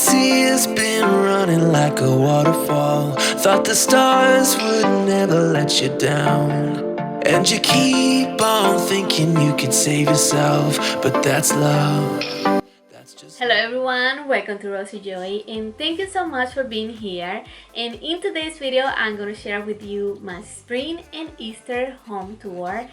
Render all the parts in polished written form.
tears been running like a waterfall. Thought the stars would never let you down. And you keep on thinking you could save yourself, but that's love. Hello everyone, welcome to Rosie Joy and thank you so much for being here. And in today's video I'm going to share with you my spring and Easter home tour.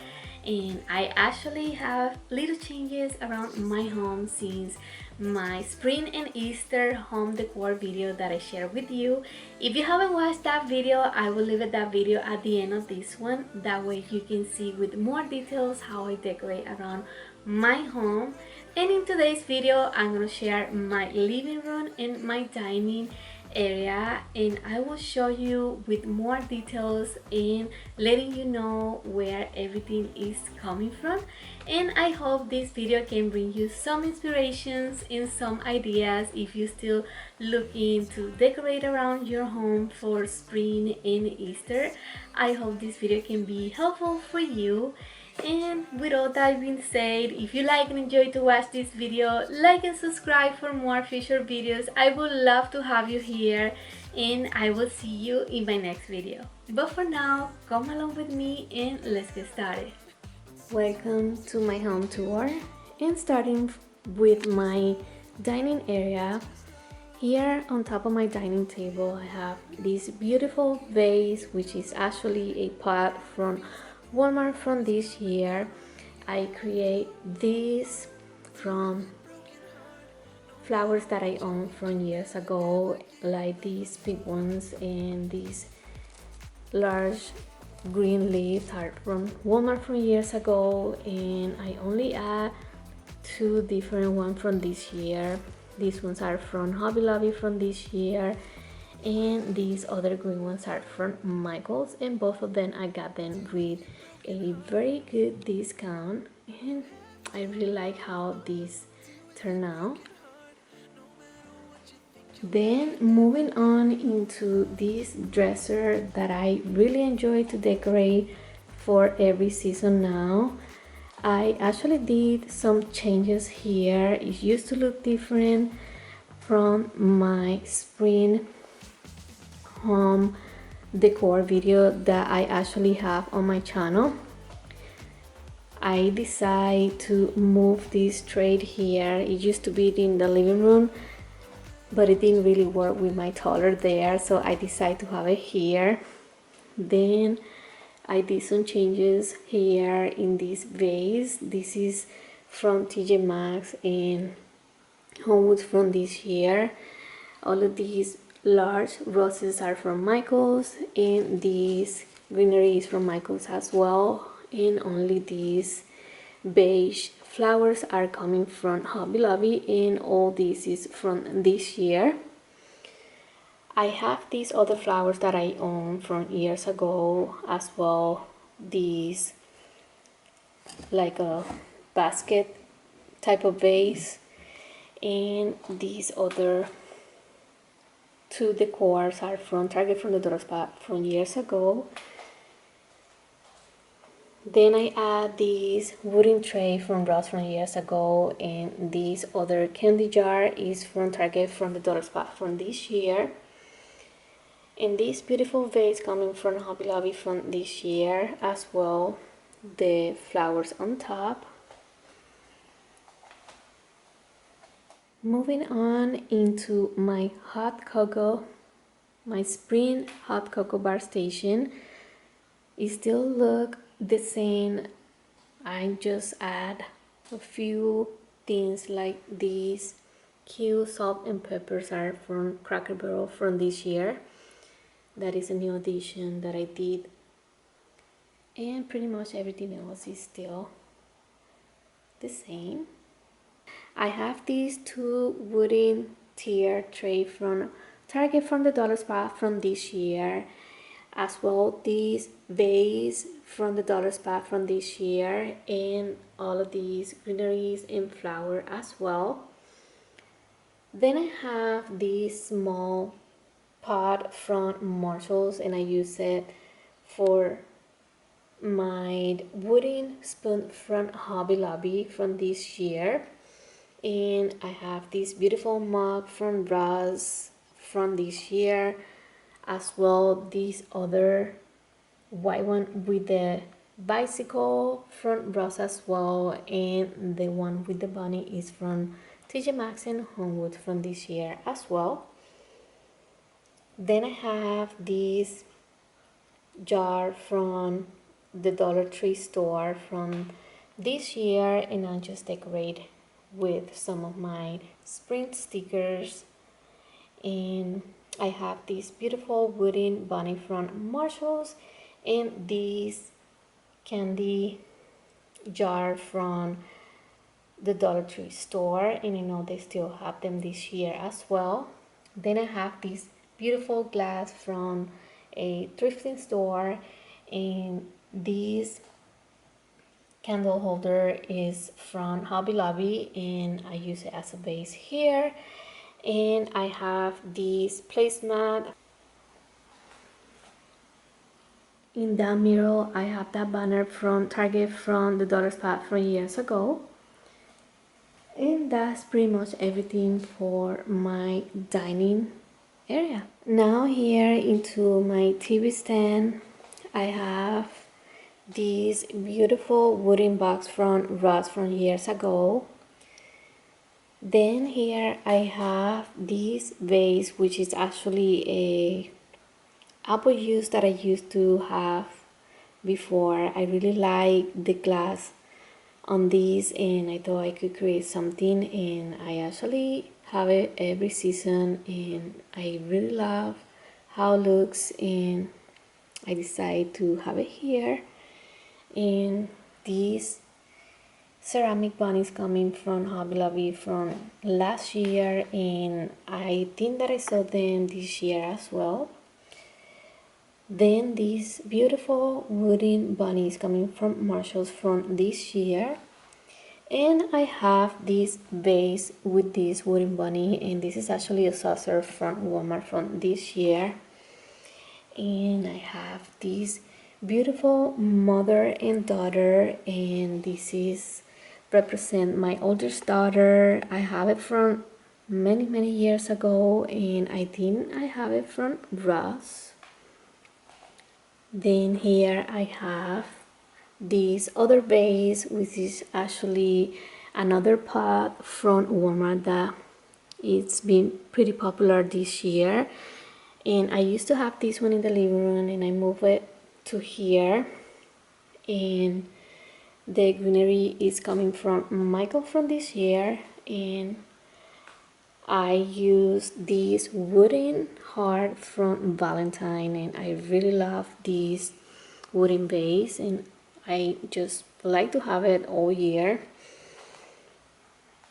And I actually have little changes around my home since my spring and Easter home decor video that I shared with you. If you haven't watched that video, I will leave that video at the end of this one. That way you can see with more details how I decorate around my home. And in today's video I'm going to share my living room and my dining area, and I will show you with more details and letting you know where everything is coming from. And I hope this video can bring you some inspirations and some ideas if you're still looking to decorate around your home for spring and Easter. I hope this video can be helpful for you. And with all that being said, if you like and enjoy to watch this video, like and subscribe for more future videos. I would love to have you here, and I will see you in my next video. But for now, come along with me and let's get started. Welcome to my home tour, and starting with my dining area. Here on top of my dining table I have this beautiful vase, which is actually a pot from Walmart from this year. I create this from flowers that I own from years ago, like these pink ones, and these large green leaves are from Walmart from years ago, and I only add two different ones from this year. These ones are from Hobby Lobby from this year, and these other green ones are from Michaels, and both of them I got them with a very good discount, and I really like how these turn out. Then moving on into this dresser that I really enjoy to decorate for every season now. I actually did some changes here. It used to look different from my spring home decor video that I actually have on my channel. I decided to move this tray here. It used to be in the living room, but it didn't really work with my toddler there, so I decided to have it here. Then I did some changes here in this vase. This is from TJ Maxx and Homewood from this year. All of these large roses are from Michaels, and these greenery is from Michaels as well, and only these beige flowers are coming from Hobby Lobby, and all this is from this year. I have these other flowers that I own from years ago as well. These like a basket type of vase, and these other two decors are from Target from the Dollar Spot from years ago. Then I add this wooden tray from Ross from years ago, and this other candy jar is from Target from the Dollar Spot from this year. And this beautiful vase coming from Hobby Lobby from this year as well. The flowers on top. Moving on into my hot cocoa, my spring hot cocoa bar station. It still look the same. I just add a few things like these cute salt and peppers are from Cracker Barrel from this year. That is a new addition that I did, and pretty much everything else is still the same. I have these two wooden tier tray from Target from the Dollar Spot from this year, as well this vase from the Dollar Spot from this year, and all of these greeneries and flower as well. Then I have this small pot from Marshalls, and I use it for my wooden spoon from Hobby Lobby from this year. And I have this beautiful mug from Ross from this year, as well this other white one with the bicycle from Ross as well, and the one with the bunny is from TJ Maxx and Homewood from this year as well. Then I have this jar from the Dollar Tree store from this year, and I just decorate with some of my spring stickers. And I have this beautiful wooden bunny from Marshalls and this candy jar from the Dollar Tree store, and I know they still have them this year as well. Then I have this beautiful glass from a thrifting store, and this candle holder is from Hobby Lobby, and I use it as a base here. And I have this placemat. In that mirror, I have that banner from Target from the dollar spot from years ago. And that's pretty much everything for my dining area. Now here into my TV stand, I have this beautiful wooden box from Ross from years ago. Then here I have this vase, which is actually a apple juice that I used to have before. I really like the glass on this, and I thought I could create something, and I actually have it every season, and I really love how it looks, and I decided to have it here. And these ceramic bunnies coming from Hobby Lobby from last year, and I think that I saw them this year as well. Then these beautiful wooden bunnies coming from Marshalls from this year. And I have this vase with this wooden bunny, and this is actually a saucer from Walmart from this year. And I have this beautiful mother and daughter, and this is represent my oldest daughter. I have it from many years ago, and I think I have it from Ross. Then here I have this other vase, which is actually another pot from Walmart that it's been pretty popular this year. And I used to have this one in the living room, and I moved it to here. And the greenery is coming from Michael from this year, and I used this wooden heart from Valentine, and I really love this wooden vase, and I just like to have it all year.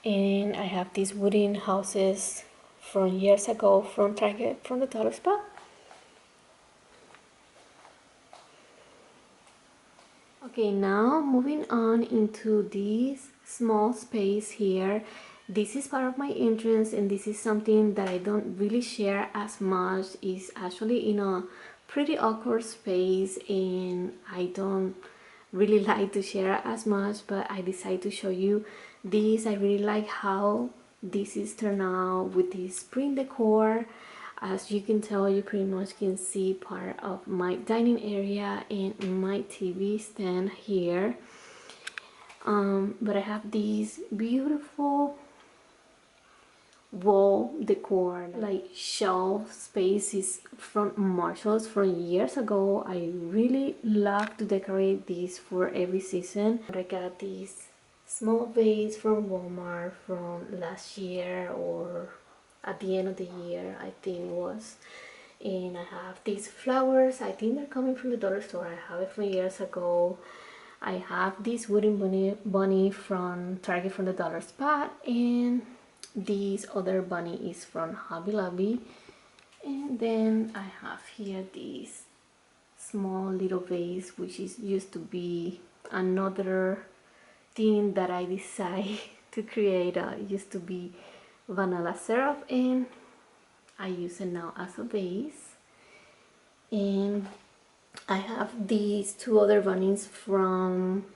And I have these wooden houses from years ago from Target from the dollar spot. Okay, now moving on into this small space here. This is part of my entrance, and this is something that I don't really share as much. It's actually in a pretty awkward space, and I don't really like to share as much, but I decided to show you this. I really like how this is turned out with this spring decor. As you can tell, you pretty much can see part of my dining area and my TV stand here. But I have these beautiful wall decor, like shelf spaces from Marshalls from years ago. I really love to decorate these for every season. But I got these small vase from Walmart from last year, or at the end of the year I think it was. And I have these flowers. I think they're coming from the dollar store. I have it from years ago. I have this wooden bunny from Target from the dollar spot, and this other bunny is from Hobby Lobby. And then I have here this small little vase, which is used to be another thing that I decided to create. Used to be vanilla syrup, and I use it now as a vase. And I have these two other bunnies from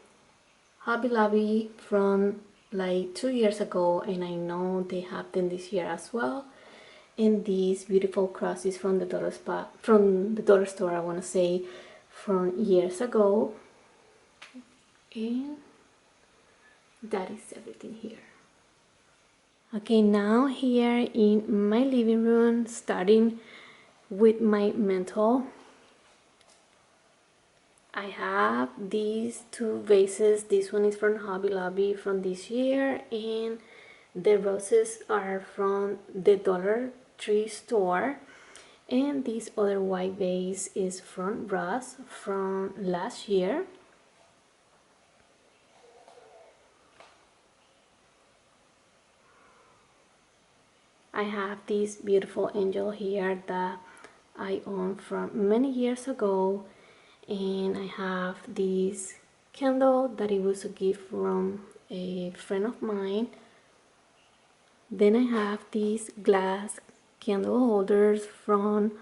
Hobby Lobby from like 2 years ago, and I know they have them this year as well. And these beautiful crosses from the dollar store, I want to say, from years ago. And that is everything here. Okay, now here in my living room, starting with my mantle, I have these two vases. This one is from Hobby Lobby from this year, and the roses are from the Dollar Tree store. And this other white vase is from Ross from last year. I have this beautiful angel here that I own from many years ago, and I have this candle that it was a gift from a friend of mine. Then I have these glass candle holders from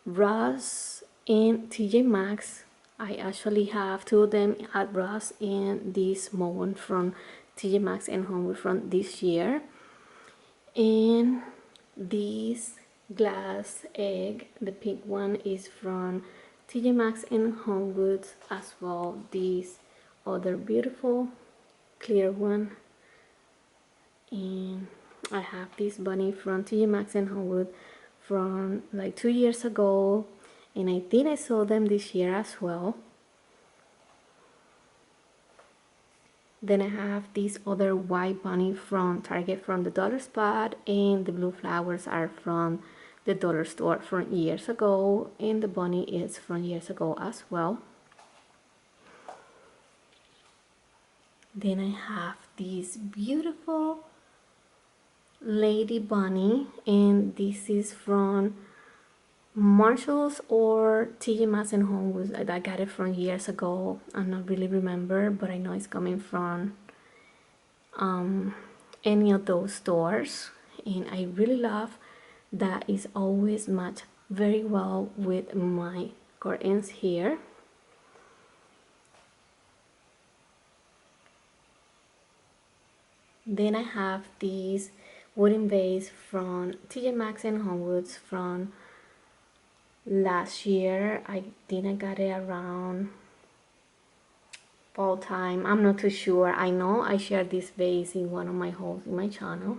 Ross and TJ Maxx. I actually have two of them at Ross and this small one from TJ Maxx and Homewood from this year. And this glass egg, the pink one, is from TJ Maxx and Homewood as well. This other beautiful clear one. And I have this bunny from TJ Maxx and Homewood from like 2 years ago, and I think I saw them this year as well. Then I have this other white bunny from Target from the Dollar Spot, and the blue flowers are from the dollar store from years ago, and the bunny is from years ago as well. Then I have this beautiful lady bunny, and this is from Marshalls or TJ Maxx and Homewood. I got it from years ago. I'm not really remember, but I know it's coming from any of those stores, and I really love that it's always matched very well with my curtains here. Then I have these wooden vase from TJ Maxx and Homewoods from last year. I think I got it around fall time. I'm not too sure. I know I shared this vase in one of my hauls in my channel.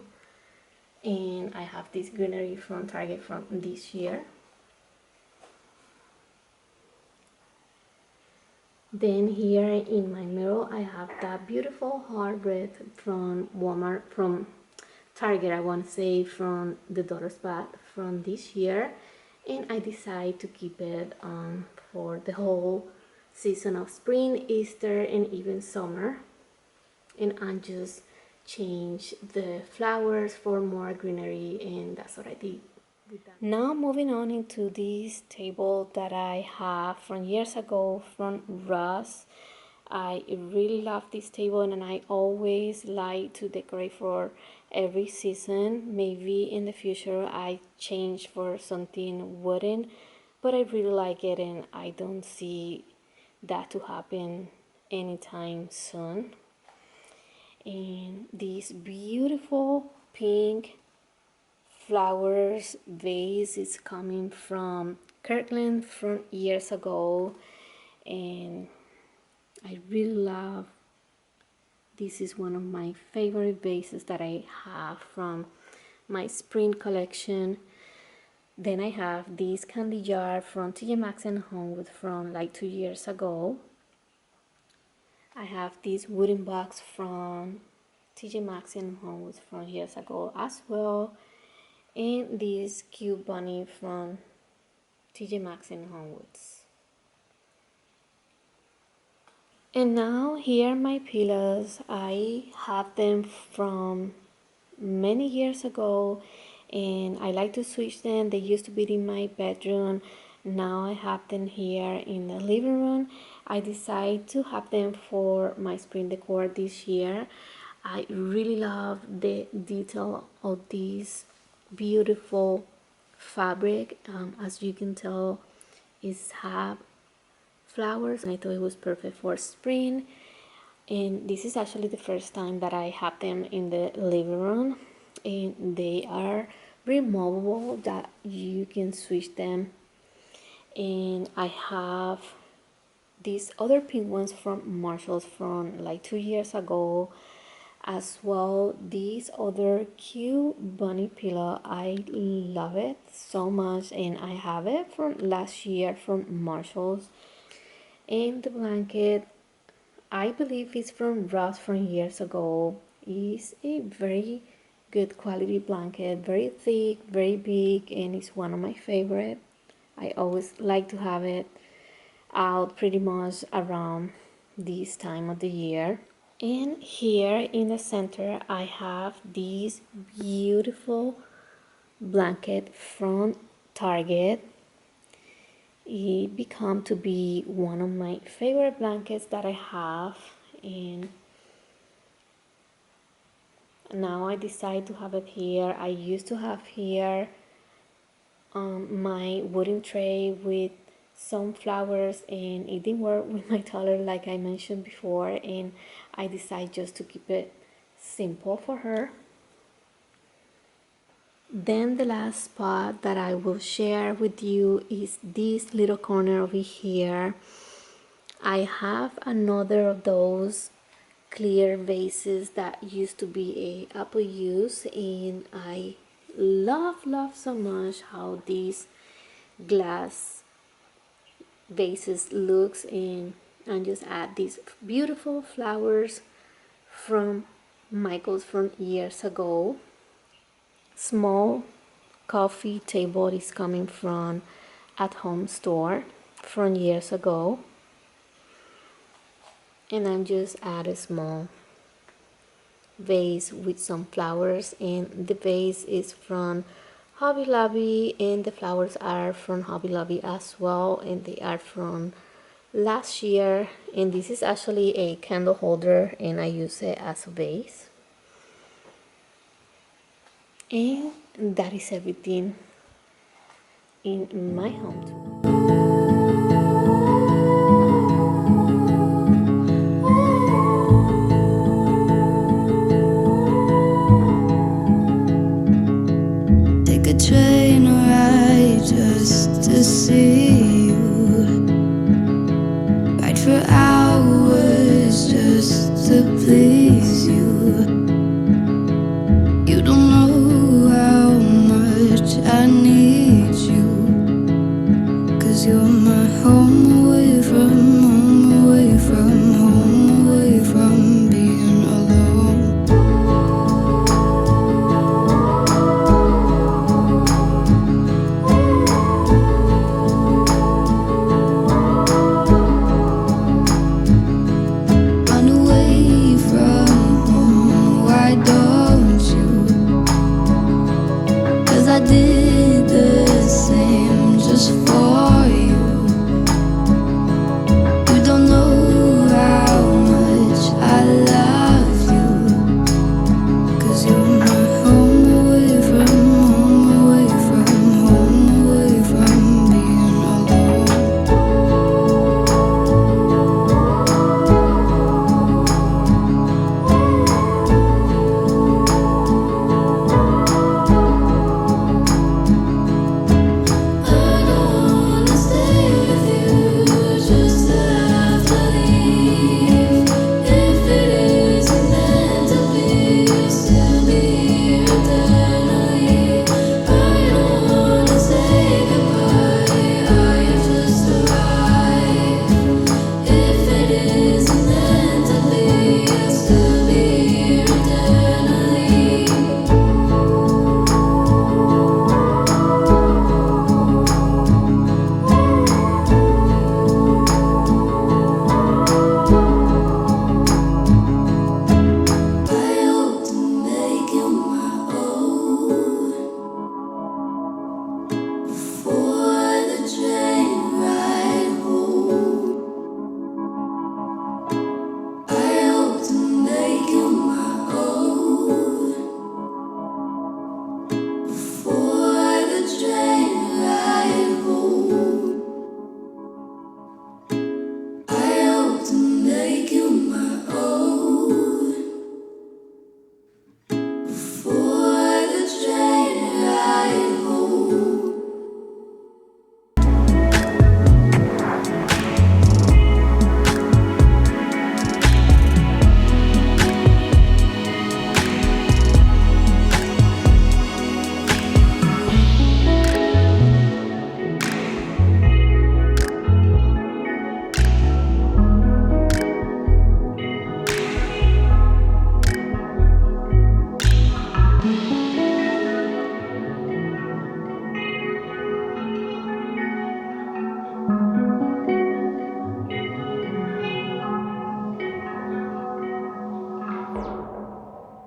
And I have this greenery from Target from this year. Then here in my mirror I have that beautiful heart red from Walmart, from Target, I want to say, from the Dollar Spot from this year, and I decided to keep it for the whole season of spring, Easter, and even summer. And I just change the flowers for more greenery, and that's what I did. Now moving on into this table that I have from years ago from Ross. I really love this table, and I always like to decorate for every season. Maybe in the future I change for something wooden, but I really like it, and I don't see that to happen anytime soon. And this beautiful pink flowers vase is coming from Kirkland from years ago, and I really love this. Is one of my favorite vases that I have from my spring collection. Then I have this candy jar from TJ Maxx and Homewood from like 2 years ago. I have this wooden box from TJ Maxx and Homewood from years ago as well, and this cute bunny from TJ Maxx and Homewoods. And now here are my pillows. I have them from many years ago, and I like to switch them. They used to be in my bedroom. Now I have them here in the living room. I decided to have them for my spring decor this year. I really love the detail of this beautiful fabric. As you can tell, it's have flowers, and I thought it was perfect for spring. And this is actually the first time that I have them in the living room, and they are removable that you can switch them. And I have these other pink ones from Marshalls from like 2 years ago as well. This other cute bunny pillow, I love it so much, and I have it from last year from Marshalls. And the blanket, I believe it's from Ross from years ago. It's a very good quality blanket, very thick, very big, and it's one of my favorite. I always like to have it out pretty much around this time of the year. And here in the center I have this beautiful blanket from Target. It become to be one of my favorite blankets that I have, and now I decide to have it here. I used to have here my wooden tray with some flowers, and it didn't work with my toddler like I mentioned before, and I decided just to keep it simple for her. Then the last spot that I will share with you is this little corner over here. I have another of those clear vases that used to be a apple use, and I love so much how these glass vases looks, and just add these beautiful flowers from Michael's from years ago. Small coffee table is coming from At Home store from years ago, and I'm just add a small vase with some flowers, and the vase is from Hobby Lobby, and the flowers are from Hobby Lobby as well, and they are from last year. And this is actually a candle holder, and I use it as a vase. And that is everything in my home tour. Take a train ride just to see you, ride for hours just to please you. You don't know how much I need you, 'cause you're my home away from home, away from home, away from being alone. Run away from home, why don't you? 'Cause I did